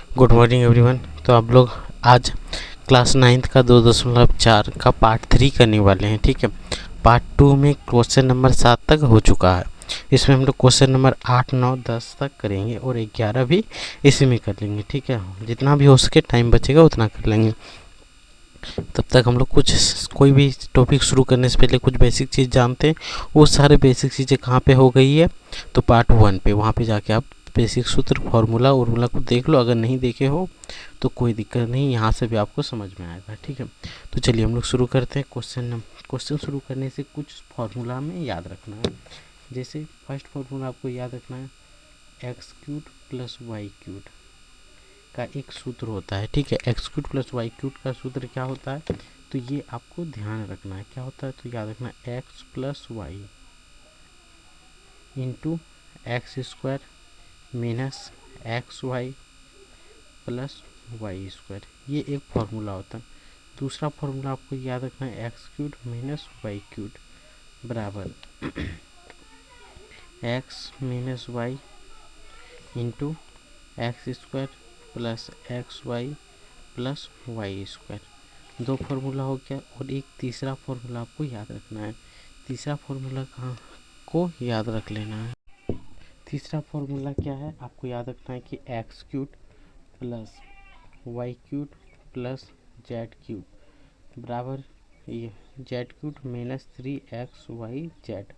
Good morning everyone. तो आप लोग आज क्लास 9th का 2.4 का पार्ट 3 करने वाले हैं। ठीक है, पार्ट 2 में क्वेश्चन नंबर 7 तक हो चुका है। इसमें हम लोग क्वेश्चन नंबर 8, 9, 10 तक करेंगे और 11 भी इसी में कर लेंगे। ठीक है, जितना भी हो सके टाइम बचेगा उतना कर लेंगे। तब तक हम लोग कोई भी टॉपिक शुरू करने से पहले कुछ बेसिक चीज़ जानते हैं। वो सारे बेसिक चीज़ें कहाँ पे हो गई है, तो पार्ट 1 पे, वहाँ पे जाके आप बेसिक सूत्र फार्मूला उर्मूला को देख लो। अगर नहीं देखे हो तो कोई दिक्कत नहीं, यहाँ से भी आपको समझ में आएगा। ठीक है, तो चलिए हम लोग शुरू करते हैं। क्वेश्चन शुरू करने से कुछ फार्मूला में याद रखना है। जैसे फर्स्ट फार्मूला आपको याद रखना है, x cube plus y cube का एक सूत्र होता है। ठीक है, x cube plus y cube का सूत्र क्या होता है, तो ये आपको ध्यान रखना है। क्या होता है तो याद रखना, x plus y into x square minus x y plus y square, ये एक फार्मूला होता है। दूसरा फार्मूला आपको याद रखना है, x cube minus y cube बराबर x minus y into x square plus x y plus y square. दो फार्मूला हो गया। और एक तीसरा फार्मूला आपको याद रखना है। तीसरा फार्मूला कहाँ को याद रख लेना है। तीसरा फार्मूला क्या है, आपको याद रखना है कि x cube plus y cube plus z cube बराबर ये जेड क्यूब माइनस 3xyz।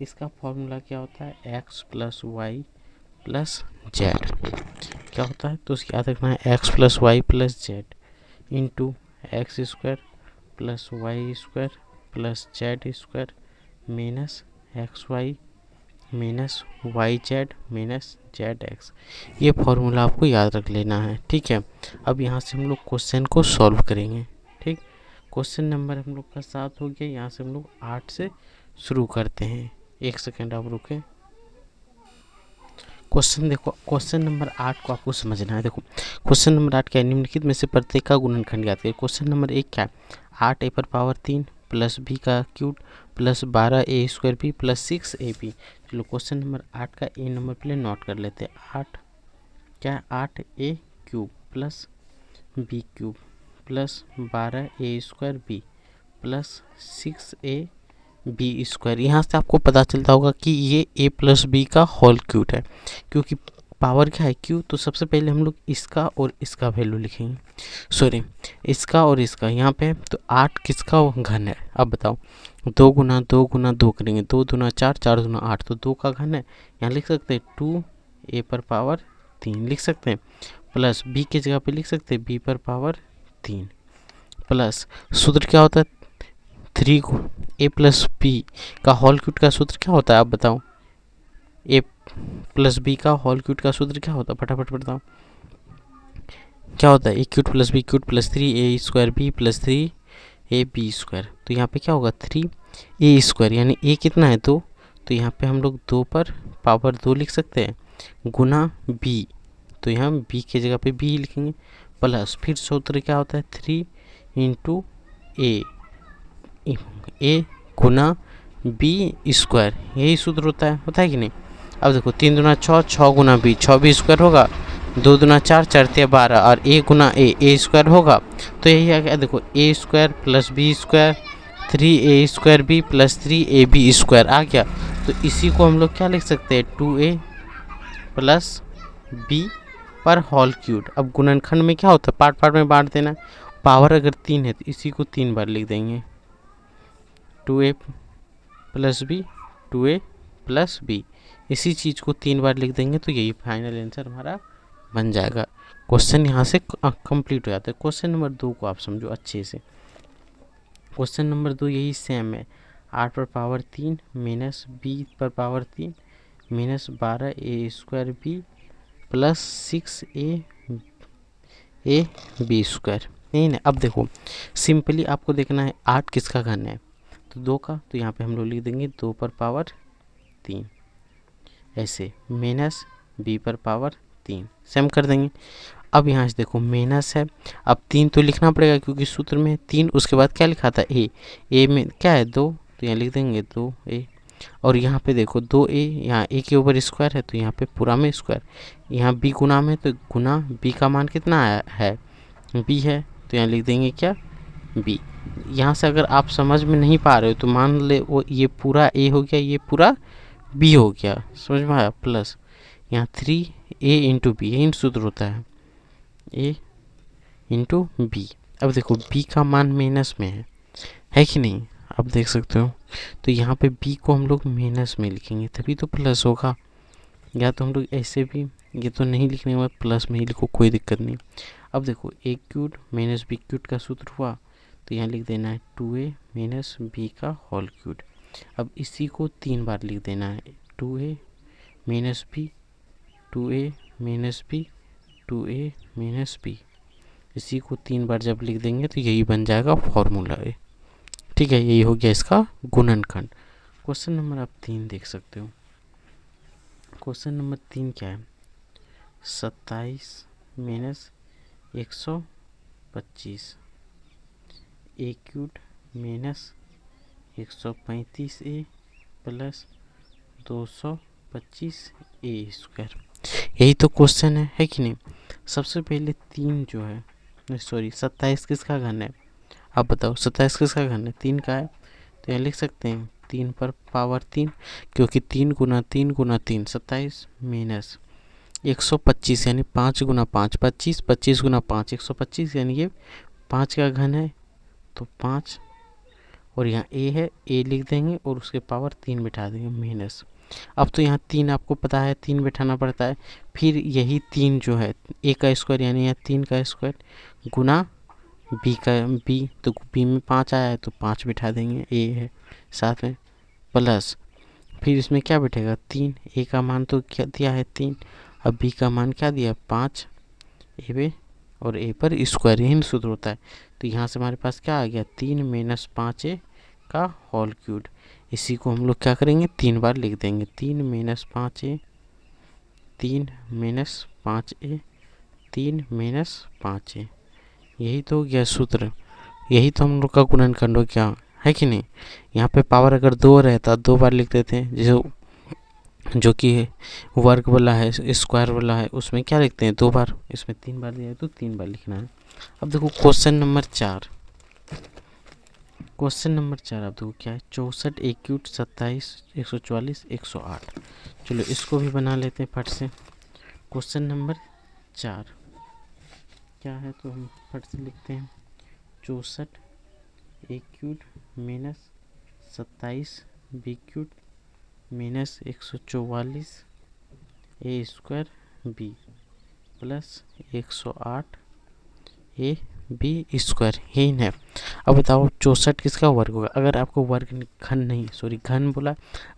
इसका फार्मूला क्या होता है, x plus y plus z क्या होता है, तो याद रखना है x plus y plus z into x square plus y square plus z square minus x y minus y z minus z x. ये फार्मूला आपको याद रख लेना है। ठीक है, अब यहाँ से हम लोग क्वेश्चन को सॉल्व करेंगे। ठीक, क्वेश्चन नंबर हम लोग का 7 हो गया। यहाँ से हम लोग 8 से शुरू करते हैं। एक सेकेंड आप रुके। क्वेश्चन देखो, क्वेश्चन नंबर 8 को आपको समझना है। देखो क्वेश्चन नंबर 8 क्या है, निम्नलिखित में से प्रत्येक का गुणनखंड ज्ञात करें। क्वेश्चन नंबर 1 क्या है, 8 ए पर पावर 3 प्लस बी का cube plus 12 a square b plus 6 a b. चलो क्वेश्चन नंबर 8 का ए नंबर पहले नोट कर लेते हैं। 8 क्या है, 8 a cube plus b cube plus 12 a square b plus 6 a b square. यहाँ से आपको पता चलता होगा कि ये ए प्लस बी का होल क्यूब है, क्योंकि पावर क्या है क्यू। तो सबसे पहले हम लोग इसका और इसका वैल्यू लिखेंगे, सॉरी इसका और इसका। यहाँ पे तो 8 किसका घन है, अब बताओ। 2 गुना 2 गुना 2 करेंगे, 2 दूना 4, 4 दूना 8, तो 2 का घन है। यहाँ लिख सकते हैं 2 ए पर पावर 3 लिख सकते हैं, प्लस बी की जगह पे लिख सकते हैं बी पर पावर 3 प्लस सूत्र क्या होता है 3 ए प्लस बी का होल क्यूब का सूत्र क्या होता है, आप बताओ। ए प्लस बी का होल क्यूब का सूत्र क्या होता है, फटाफट बताओ क्या होता है। A cube plus b cube plus 3 a square b plus 3 a b square. तो यहाँ पे क्या होगा 3 ए स्क्वायर, यानी ए कितना है 2, तो यहाँ पे हम लोग 2 पर पावर 2 लिख सकते हैं गुना बी, तो यहाँ बी की जगह पे बी लिखेंगे प्लस फिर सूत्र क्या होता है 3 इंटू ए गुना बी स्क्वायर, यही सूत्र होता है कि नहीं। अब देखो 3 दूना 6, 6 गुना बी, 6 बी स्क्वायर होगा, 2 दूना 4, 4 तिया 12 और ए गुना ए स्क्वायर होगा। तो यही आ गया, देखो a square plus b square 3 a square b plus 3 a b square आ गया। तो इसी को हम लोग क्या लिख सकते हैं 2a प्लस बी पर होल क्यूब। अब गुणनखंड में क्या होता है, पार्ट पार्ट में बांट देना। पावर अगर 3 है तो इसी को 3 बार लिख देंगे, 2a plus B 2a plus B, इसी चीज़ को 3 बार लिख देंगे तो यही फाइनल आंसर हमारा बन जाएगा। क्वेश्चन यहाँ से कंप्लीट हो जाता है। क्वेश्चन नंबर 2 को आप समझो अच्छे से। क्वेश्चन नंबर 2 यही सेम है, 8 पर पावर 3 माइनस बी पर power 3 minus 12 a square b plus 6 a b square. नहीं ना, अब देखो सिंपली आपको देखना है 8 किसका घन है, तो 2 का, तो यहाँ पे हम लोग लिख देंगे 2 पर पावर 3 ऐसे माइनस बी पर पावर 3 सेम कर देंगे। अब यहाँ से देखो माइनस है, अब 3 तो लिखना पड़ेगा क्योंकि सूत्र में 3, उसके बाद क्या लिखा था ए में क्या है 2, तो यहाँ लिख देंगे 2 ए और यहाँ पे देखो 2a, यहाँ a के ऊपर स्क्वायर है तो यहाँ पे पूरा में स्क्वायर, यहाँ b गुना में तो गुना b का मान कितना है b है, तो यहाँ लिख देंगे क्या b। यहाँ से अगर आप समझ में नहीं पा रहे हो तो मान ले वो ये पूरा a हो गया, ये पूरा b हो गया, समझ में आया, प्लस यहाँ 3a इंटू बी, यही सूत्र होता है a इंटू बी। अब देखो b का मान माइनस में है कि नहीं, आप देख सकते हो, तो यहाँ पे b को हम लोग माइनस में लिखेंगे तभी तो प्लस होगा, या तो हम लोग ऐसे भी, ये तो नहीं लिखने के बाद प्लस में ही लिखो, कोई दिक्कत नहीं। अब देखो a cube minus b cube का सूत्र हुआ, तो यहाँ लिख देना है 2a माइनस बी का होल क्यूब। अब इसी को 3 बार लिख देना है 2a minus b, 2a minus b, 2a minus b. इसी को 3 बार जब लिख देंगे तो यही बन जाएगा फॉर्मूला ए। ठीक है, यही हो गया इसका गुणनखंड। क्वेश्चन नंबर आप 3 देख सकते हो। क्वेश्चन नंबर 3 क्या है, 27 माइनस 125 ए क्यूब माइनस 135a प्लस 225 ए स्क्वायर। यही तो क्वेश्चन है कि नहीं। सबसे पहले 3 जो है, सॉरी 27 किसका घन है, आप बताओ 27 किसका घन है, 3 का है, तो यहाँ लिख सकते हैं 3 पर पावर 3, क्योंकि 3 गुना 3 गुना 3 27 माइनस 125 यानी 5 गुना 5 25, 25 गुना 5 125 यानी ये 5 का घन है तो 5, और यहाँ a है, a लिख देंगे और उसके पावर 3 बिठा देंगे माइनस। अब तो यहाँ 3 आपको पता है 3 बिठाना पड़ता है, फिर यही 3 जो है a का स्क्वायर यानी यहाँ 3 का स्क्वायर गुना b का b, तो b में 5 आया है तो 5 बिठा देंगे, a है साथ में, प्लस फिर इसमें क्या बैठेगा 3, a का मान तो क्या दिया है 3, अब b का मान क्या दिया 5, a पे और a पर स्क्वायर, यही सूत्र होता है। तो यहाँ से हमारे पास क्या आ गया 3 माइनस 5a का होल क्यूब। इसी को हम लोग क्या करेंगे 3 बार लिख देंगे, 3 minus 5a, 3 minus 5a, 3 minus 5a, यही तो हो गया सूत्र, यही तो हम लोग का गुणनखंड हो गया, है कि नहीं। यहाँ पे पावर अगर 2 रहता 2 बार लिख देते हैं, जैसे जो कि वर्ग वाला है स्क्वायर वाला है उसमें क्या लिखते हैं 2 बार, इसमें 3 बार दिया है तो 3 बार लिखना है। अब देखो क्वेश्चन नंबर 4, क्वेश्चन नंबर 4 आप देखो क्या है, 64 ए क्यूब 27 144 108। चलो इसको भी बना लेते हैं फट से। क्वेश्चन नंबर 4 क्या है, तो हम फट से लिखते हैं 64 a cube minus 27 b cube minus 144 a square b plus 108 a b square, यही है। अब बताओ 64 किसका वर्ग होगा, अगर आपको वर्ग घन नहीं, सॉरी घन बोला,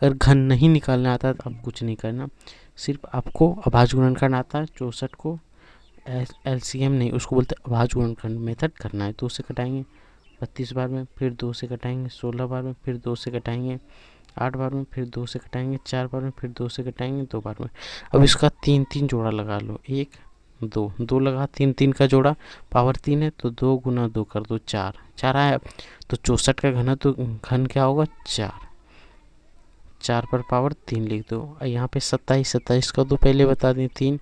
अगर घन नहीं निकालना आता है तो आप कुछ नहीं करना, सिर्फ आपको अभाज्य गुणनखंड आता है, 64 को एलसीएम नहीं, उसको बोलते हैं अभाज्य गुणनखंड मेथड करना है, तो उससे कटाएंगे 32 बार में, फिर 2 से कटाएंगे 16 बार में, फिर 2 से कटाएंगे 8 बार में, फिर 2 से कटाएंगे 4 बार में, फिर 2 से कटाएंगे 2 बार में। अब इसका 3 जोड़ा लगा लो, 1 2 2 लगा, 3 का जोड़ा पावर 3 है तो 2 गुना 2 कर दो 4 आया, तो 64 का घन तो घन क्या होगा 4 पर पावर 3 लिख दो। यहाँ पे 27 का दो पहले बता दें 3,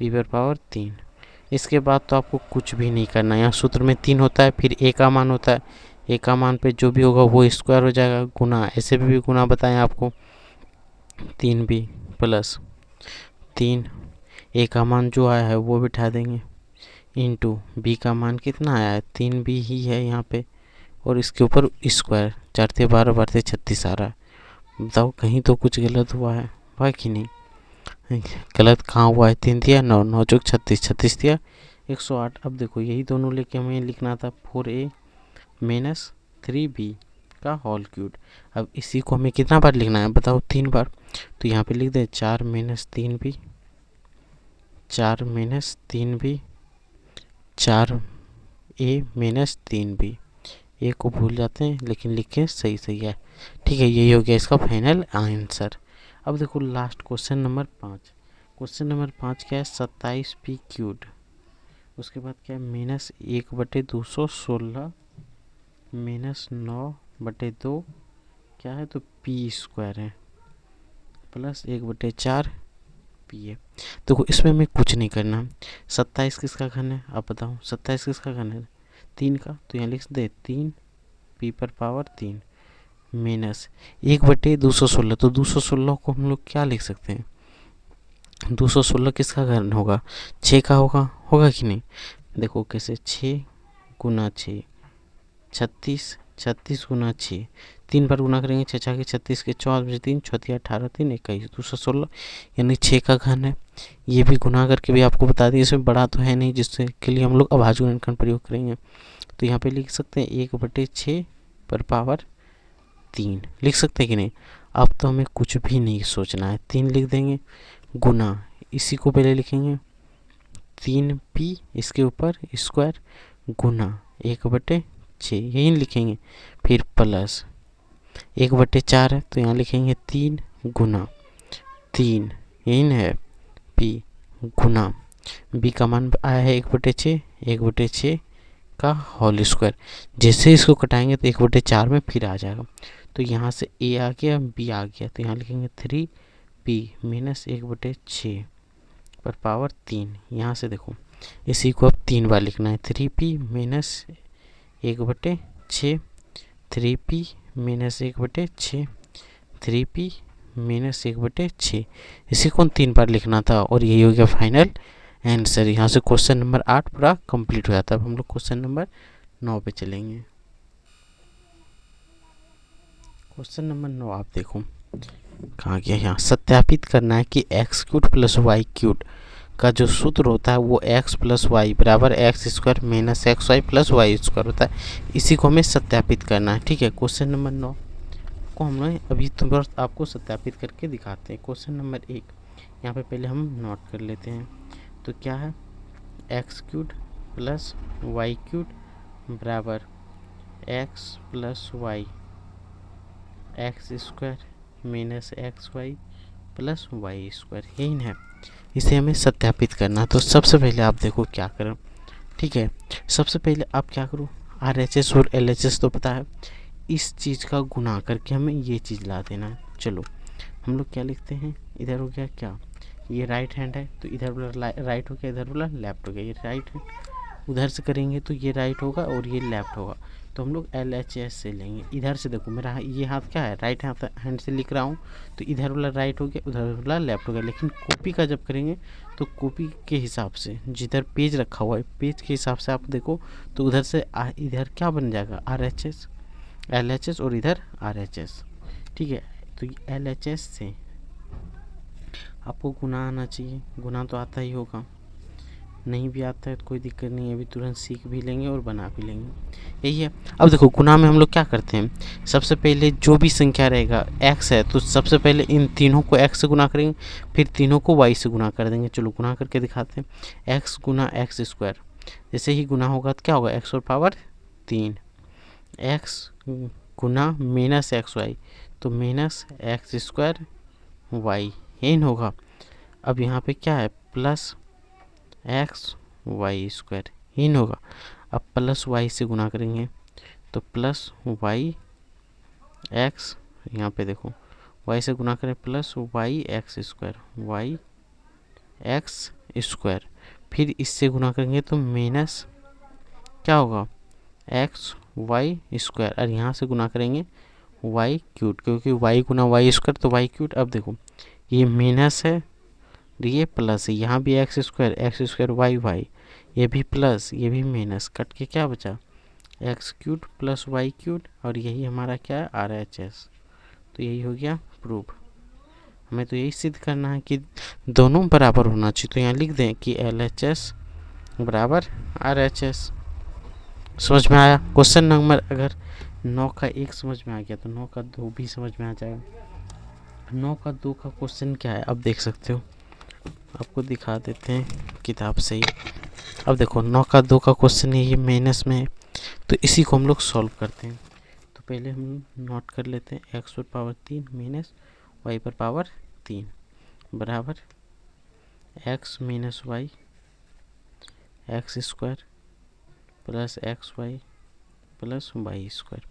बी पर पावर 3। इसके बाद तो आपको कुछ भी नहीं करना, यहाँ सूत्र में 3 होता है, फिर ए का मान होता है, ए का मान पे जो भी होगा वो स्क्वायर हो जाएगा, गुना ऐसे भी गुना बताएं आपको, 3 बी प्लस 3, ए का मान जो आया है वो बिठा देंगे, इंटू बी का मान कितना आया है 3 बी ही है यहाँ पे, और इसके ऊपर स्क्वायर, 4 × 12 12 36 आ रहा है। बताओ कहीं तो कुछ गलत हुआ कि नहीं, गलत कहाँ हुआ है, 3 दिया 9 9 चौक 36 36 दिया 108। अब देखो यही दोनों लेके हमें लिखना था 4a माइनस 3b का होल क्यूब। अब इसी को हमें कितना बार लिखना है बताओ 3 बार, तो यहाँ पे लिख दें 4 minus 3b, 4 minus 3b, 4a minus 3b, ए को भूल जाते हैं लेकिन लिखे सही सही है। ठीक है, यही हो गया इसका फाइनल आंसर। अब देखो last question number 5, question number 5 क्या है 27 पी क्यूब, उसके बाद क्या है माइनस 1/216 माइनस 9/2 क्या है तो पी स्क्वायर है, प्लस 1/4 पी है। देखो इसमें हमें कुछ नहीं करना। 27 किसका घन है आप बताओ, 27 किसका घन है 3 का, तो यहाँ लिख दे 3 पी पर पावर 3 माइनस 1/216। तो 216 को हम लोग क्या लिख सकते हैं, 216 किसका घन होगा 6 का होगा, होगा कि नहीं। देखो कैसे, 6 गुना 6 36, 36 गुना 6 3 बार गुना करेंगे, 6 6 के 36 के 4 बजे 3 6 18 3 21 216 यानी 6 का घन है। ये भी गुना करके भी आपको बता दिए, इसमें बड़ा तो है नहीं जिससे के लिए हम लोग अभाज्य गुणनखंड प्रयोग करेंगे। तो यहाँ पे लिख सकते हैं 1/6 पर पावर 3 लिख सकते हैं कि नहीं। अब तो हमें कुछ भी नहीं सोचना है, 3 लिख देंगे गुना, इसी को पहले लिखेंगे 3p इसके ऊपर स्क्वायर गुना 1/6 यही लिखेंगे, फिर प्लस 1/4 है तो यहाँ लिखेंगे 3 गुना 3 यही है p गुना b का मान आया है 1/6, 1/6 का होल स्क्वायर। जैसे इसको कटाएंगे तो 1/4 में फिर आ जाएगा, तो यहाँ से a आ गया b आ गया, तो यहाँ लिखेंगे 3p माइनस 1/6 पर पावर 3। यहाँ से देखो इसी को अब 3 बार लिखना है, 3p minus 1/6 3p minus 1/6 3p minus 1/6 इसी को 3 बार लिखना था, और यही हो गया फाइनल आंसर। यहाँ से क्वेश्चन नंबर 8 पूरा कंप्लीट हो जाता है। अब हम लोग क्वेश्चन नंबर 9 पे चलेंगे। क्वेश्चन नंबर 9 आप देखो कहाँ गया, यहाँ सत्यापित करना है कि x cube plus y cube का जो सूत्र होता है वो x प्लस वाई बराबर x square minus x y plus y square होता है। इसी को हमें सत्यापित करना है, ठीक है। क्वेश्चन नंबर 9 को हम लोग अभी तुम आपको सत्यापित करके दिखाते हैं। क्वेश्चन नंबर 1 यहाँ पे पहले हम नोट कर लेते हैं। तो क्या है, x cube plus y cube बराबर x plus y x square minus x y plus y square, यही है। इसे हमें सत्यापित करना। तो सबसे पहले आप देखो क्या करें, ठीक है। सबसे पहले आप क्या करो, RHS और LHS तो पता है, इस चीज़ का गुना करके हमें ये चीज़ ला देना है। चलो हम लोग क्या लिखते हैं, इधर हो गया क्या, ये राइट हैंड है तो इधर वाला राइट हो गया, इधर वाला लेफ्ट हो गया। ये राइट हैंड उधर से करेंगे तो ये राइट होगा और ये लेफ्ट होगा, तो हम लोग LHS से लेंगे। इधर से देखो मेरा ये हाथ क्या है, राइट हैंड से लिख रहा हूँ, तो इधर वाला राइट हो गया, उधर वाला लेफ्ट हो गया। लेकिन कॉपी का जब करेंगे तो कॉपी के हिसाब से जिधर पेज रखा हुआ है पेज के हिसाब से आप देखो, तो उधर से इधर क्या बन जाएगा RHS LHS और इधर RHS, ठीक है। तो LHS से आपको गुना आना चाहिए, गुना तो आता ही होगा, नहीं भी आता है तो कोई दिक्कत नहीं है, अभी तुरंत सीख भी लेंगे और बना भी लेंगे, यही है। अब देखो गुना में हम लोग क्या करते हैं, सबसे पहले जो भी संख्या रहेगा x है तो सबसे पहले इन तीनों को x से गुना करेंगे, फिर तीनों को y से गुना कर देंगे। चलो गुना करके दिखाते हैं, x गुना एक्स स्क्वायर, जैसे ही गुना होगा तो क्या होगा, x और पावर 3 x गुना माइनस एक्स वाई, तो माइनस एक्स स्क्वायर वाई यही होगा। अब यहाँ पे क्या है, प्लस एक्स वाई स्क्वायर यही होगा। अब प्लस वाई से गुना करेंगे तो प्लस वाई एक्स, यहाँ पे देखो वाई से गुना करें plus y x square y x square, फिर इससे गुना करेंगे तो माइनस क्या होगा एक्स वाई स्क्वायर, और यहाँ से गुना करेंगे वाई क्यूब, क्योंकि वाई गुना वाई स्क्वायर तो वाई क्यूब। अब देखो ये माइनस है ये प्लस है, यहाँ भी एक्स स्क्वायर वाई वाई, ये भी प्लस ये भी माइनस, कट के क्या बचा x cube plus y cube, और यही हमारा क्या है RHS। तो यही हो गया प्रूफ। हमें तो यही सिद्ध करना है कि दोनों बराबर होना चाहिए, तो यहाँ लिख दें कि LHS बराबर RHS। समझ में आया। क्वेश्चन नंबर अगर 9 का 1 समझ में आ गया तो 9 का 2 भी समझ में आ जाएगा। 9 का 2 का क्वेश्चन क्या है अब देख सकते हो, आपको दिखा देते हैं किताब से ही। अब देखो 9 का 2 का क्वेश्चन ये माइनस में है, तो इसी को हम लोग सॉल्व करते हैं। तो पहले हम नोट कर लेते हैं, एक्स पर पावर 3 माइनस वाई पर पावर 3 बराबर x minus y x square plus x y plus y square,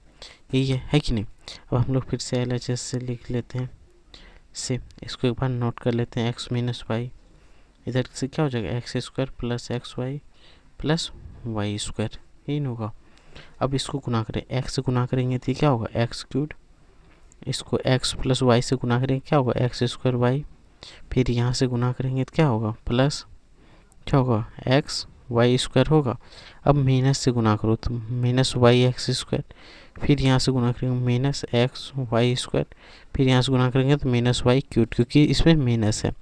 यही है कि नहीं। अब हम लोग फिर से LHS से लिख लेते हैं, से। इसको एक बार नोट कर लेते हैं, एक्स माइनस वाई, इधर से क्या हो जाएगा x square plus x y plus y square, यही न होगा। अब इसको गुना करें, एक्स से गुना करेंगे तो क्या होगा एक्स क्यूब, इसको एक्स प्लस वाई से गुना करेंगे क्या होगा एक्स स्क्वायर वाई, फिर यहाँ से गुना करेंगे तो क्या होगा प्लस क्या होगा एक्स वाई स्क्वायर होगा। अब माइनस से गुना करो तो माइनस वाई एक्स स्क्वायर, फिर यहाँ से गुना करेंगे माइनस एक्स वाई स्क्वायर, फिर यहाँ से गुना करेंगे तो माइनस वाई क्यूब, क्योंकि इसमें माइनस है।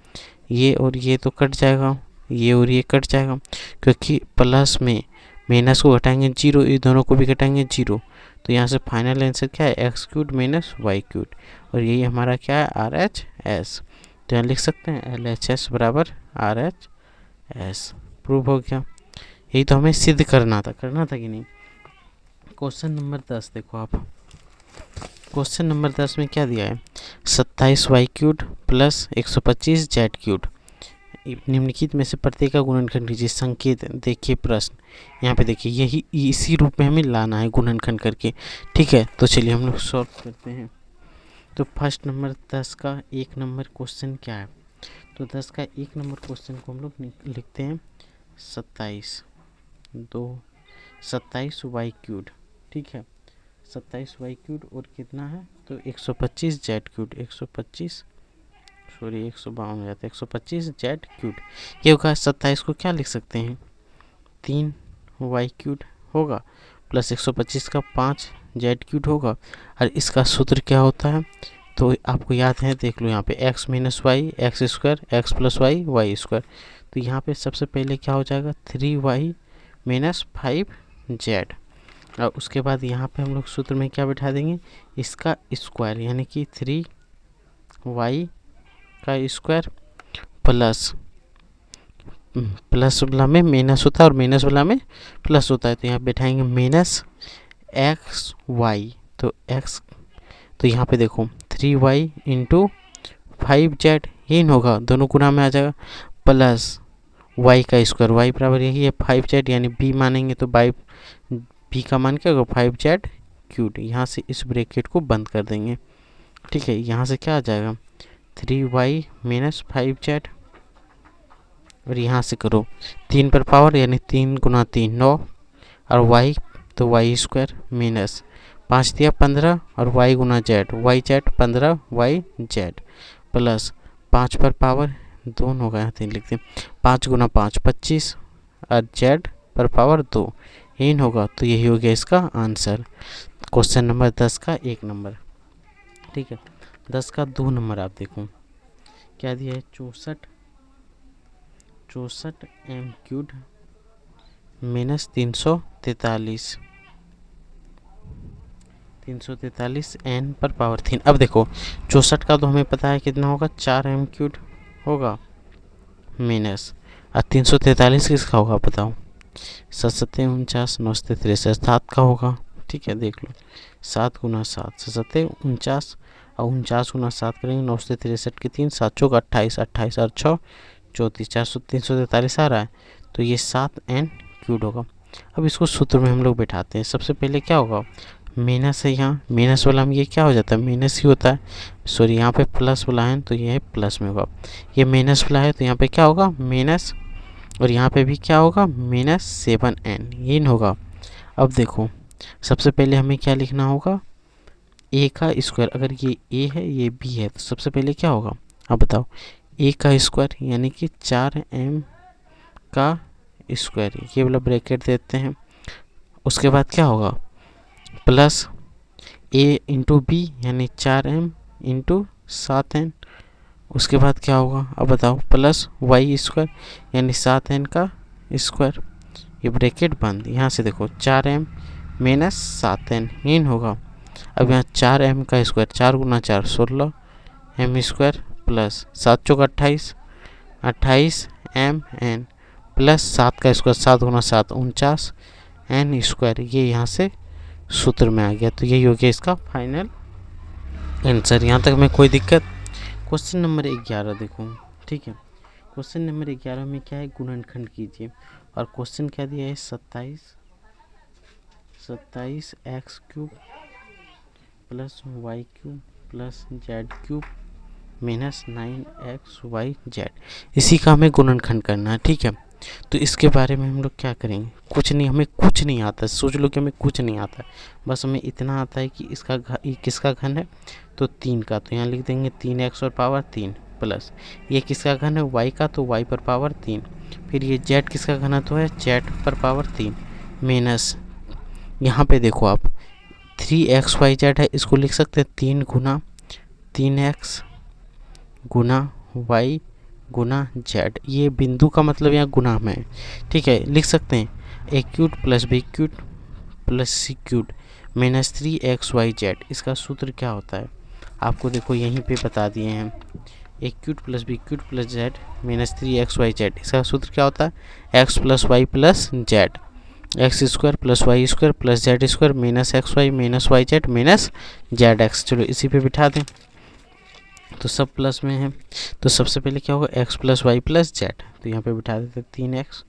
ये और ये तो कट जाएगा, ये और ये कट जाएगा, क्योंकि प्लस में माइनस को घटाएंगे जीरो, ये दोनों को भी घटाएंगे जीरो, तो यहाँ से फाइनल आंसर क्या है x cube minus y cube, और यही हमारा क्या है आर एच एस। तो यहाँ लिख सकते हैं एल एच एस बराबर आर एच एस। प्रूव हो गया। यही तो हमें सिद्ध करना था कि नहीं। क्वेश्चन नंबर 10 देखो आप, क्वेश्चन नंबर 10 में क्या दिया है 27 वाई क्यूब प्लस 125 जेड क्यूब, निम्नलिखित में से प्रत्येक का गुणनखंड कीजिए। संकेत देखिए प्रश्न, यहाँ पे देखिए यही इसी रूप में हमें लाना है गुणनखंड करके, ठीक है। तो चलिए हम लोग सॉल्व करते हैं। तो फर्स्ट नंबर 10 का 1 नंबर क्वेश्चन क्या है, तो 10 का 1 नंबर क्वेश्चन को हम लोग लिखते हैं 27 वाई क्यूब, ठीक है। 27 वाई क्यूब और कितना है तो 125 जेड क्यूब, 152 हो जाता है 125 जेड क्यूब। ये होगा 27 को क्या लिख सकते हैं 3 वाई क्यूब होगा प्लस 125 का 5 जेड क्यूब होगा, और इसका सूत्र क्या होता है तो आपको याद है देख लो यहाँ पे x minus y x square x plus y y square. तो यहाँ पे सबसे पहले क्या हो जाएगा 3y माइनस 5z, और उसके बाद यहाँ पे हम लोग सूत्र में क्या बैठा देंगे इसका स्क्वायर, यानी कि 3y का स्क्वायर प्लस प्लस वाला में माइनस होता है और माइनस वाला में प्लस होता है, तो यहाँ बैठाएंगे माइनस एक्स वाई, तो x तो यहाँ पे देखो 3y इंटू 5z, यही न होगा दोनों गुना में आ जाएगा, प्लस y का स्क्वायर, y बराबर यही है 5z, यानी b मानेंगे तो बाई b का मान क्या होगा 5z क्यूब। यहाँ से इस ब्रैकेट को बंद कर देंगे, ठीक है। यहाँ से क्या आ जाएगा 3y माइनस 5z, और यहाँ से करो 3 पर पावर यानी 3 गुना 3 9, और y तो वाई स्क्वायर माइनस 5 दिया 15, और y गुना z y z 15 y z plus 5 पर पावर 2 होगा, यहाँ 3 लिखते हैं 5 गुना 5 25, और जेड पर पावर 2 यही होगा। तो यही हो गया इसका आंसर क्वेश्चन नंबर 10 का 1 नंबर, ठीक है। 10 का 2 नंबर आप देखो क्या दिया है 64 एम क्यूब माइनस 343 एन पर पावर 3। अब देखो 64 का तो हमें पता है कितना होगा 4 एम क्यूब होगा माइनस, और 343 किसका होगा बताओ 7 49 9 63 7 का होगा, ठीक है। देख लो 7 गुना 7 7 49, और 49 गुना 7 करेंगे 9 63 के 3 7 चौक 28 28 और 6 34 343 आ रहा है, तो ये 7 एन क्यूब होगा। अब इसको सूत्र में हम लोग बैठाते हैं। सबसे पहले क्या होगा माइनस है, यहाँ माइनस वाला में ये क्या हो जाता है माइनस ही होता है, सॉरी यहाँ पे प्लस वाला है तो ये प्लस में होगा, ये माइनस वाला है तो यहाँ पे क्या होगा माइनस, और यहाँ पे भी क्या होगा माइनस 7n ये होगा। अब देखो सबसे पहले हमें क्या लिखना होगा a का स्क्वायर, अगर ये a है ये b है तो सबसे पहले क्या होगा अब बताओ a का स्क्वायर यानी कि 4m का स्क्वायर, ये वाला ब्रैकेट देते हैं। उसके बाद क्या होगा प्लस a इंटू बी यानी 4m इंटू 7n, उसके बाद क्या होगा अब बताओ प्लस वाई स्क्वायर यानी 7n का स्क्वायर, ये ब्रैकेट बंद। यहाँ से देखो 4m माइनस 7n इन होगा। अब यहाँ 4m का स्क्वायर 4 गुना 4 16 m स्क्वायर प्लस 7 चौक 28 28 mn प्लस 7 का स्क्वायर 7 गुना 7 49 n स्क्वायर, ये यहाँ से सूत्र में आ गया। तो यही हो गया इसका फाइनल आंसर। यहाँ तक में कोई दिक्कत। क्वेश्चन नंबर 11 देखो, ठीक है। क्वेश्चन नंबर 11 में क्या है गुणनखंड कीजिए, और क्वेश्चन क्या दिया है 27 x cube plus y cube plus z cube minus 9xy Z, इसी का हमें गुणनखंड करना है। ठीक है, तो इसके बारे में हम लोग क्या करेंगे, कुछ नहीं, हमें कुछ नहीं आता, सोच लो कि हमें कुछ नहीं आता, बस हमें इतना आता है कि इसका ये किसका घन है, तो 3 का, तो यहाँ लिख देंगे 3x और पावर 3 प्लस ये किसका घन है, y का, तो y पर पावर 3, फिर ये z किसका घनत्व है, z पर पावर 3 माइनस यहाँ पे देखो आप 3xyz है, इसको लिख सकते हैं 3 गुना 3x गुना y गुना z, ये बिंदु का मतलब यहाँ गुना में है। ठीक है, लिख सकते हैं a cube plus b cube plus c cube minus 3xyz, इसका सूत्र क्या होता है आपको देखो यहीं पे बता दिए हैं, a cube plus b cube plus z minus 3xyz, इसका सूत्र क्या होता है x plus y plus z, x square plus y square plus z square minus x y minus y z minus z x. चलो इसी पे बिठा दें, तो सब प्लस में है, तो सबसे पहले क्या होगा x plus y plus z, तो यहाँ पे बिठा देते 3x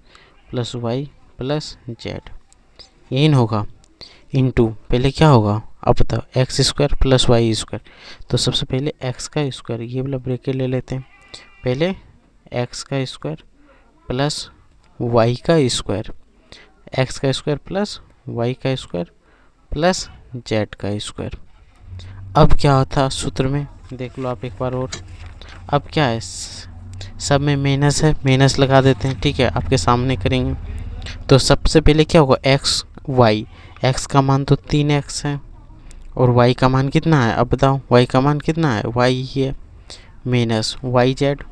plus y plus Z, यही न होगा, इनटू पहले क्या होगा अब बताओ x square plus y square, तो सबसे पहले x का स्क्वायर, ये वाला ब्रैकेट ले लेते हैं, पहले x का स्क्वायर प्लस y का स्क्वायर, x का स्क्वायर प्लस y का स्क्वायर प्लस z का स्क्वायर। अब क्या होता सूत्र में देख लो आप एक बार और, अब क्या है सब में माइनस है, माइनस लगा देते हैं। ठीक है, आपके सामने करेंगे, तो सबसे पहले क्या होगा एक्स वाई, एक्स का मान तो 3x है और y का मान कितना है, अब बताओ y का मान कितना है, y ही है, माइनस वाई जेड,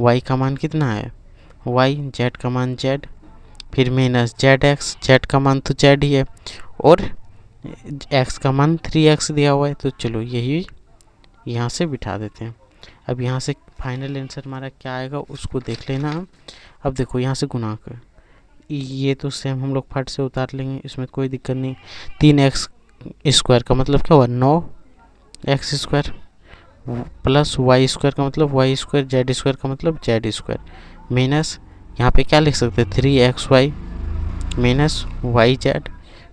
y का मान कितना है y, z का मान z, फिर माइनस जेड एक्स, जेड का मान तो z ही है और x का मान 3x दिया हुआ है, तो चलो यही यहाँ से बिठा देते हैं। अब यहाँ से फाइनल आंसर हमारा क्या आएगा उसको देख लेना। अब देखो यहाँ से गुणा कर, ये तो सेम हम लोग फट से उतार लेंगे, इसमें कोई दिक्कत नहीं। 3x स्क्वायर का मतलब क्या हुआ 9x square plus y square का मतलब वाई स्क्वायर, जेड स्क्वायर का मतलब जेड स्क्वायर माइनस यहाँ पे क्या लिख सकते हैं 3xy minus y z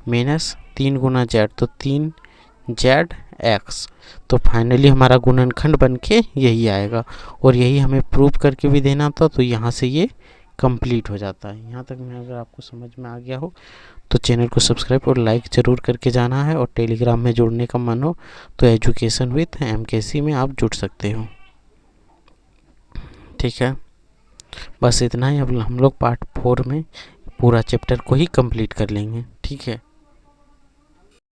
minus 3 गुना जेड, तो 3zx, तो फाइनली हमारा गुणनखंड बन के यही आएगा और यही हमें प्रूव करके भी देना था, तो यहाँ से ये कंप्लीट हो जाता है। यहाँ तक में अगर आपको समझ में आ गया हो तो चैनल को सब्सक्राइब और लाइक ज़रूर करके जाना है, और टेलीग्राम में जुड़ने का मन हो तो एजुकेशन विथ MKC में आप जुड़ सकते हो। ठीक है, बस इतना ही, अब हम लोग पार्ट 4 में पूरा चैप्टर को ही कंप्लीट कर लेंगे। ठीक है।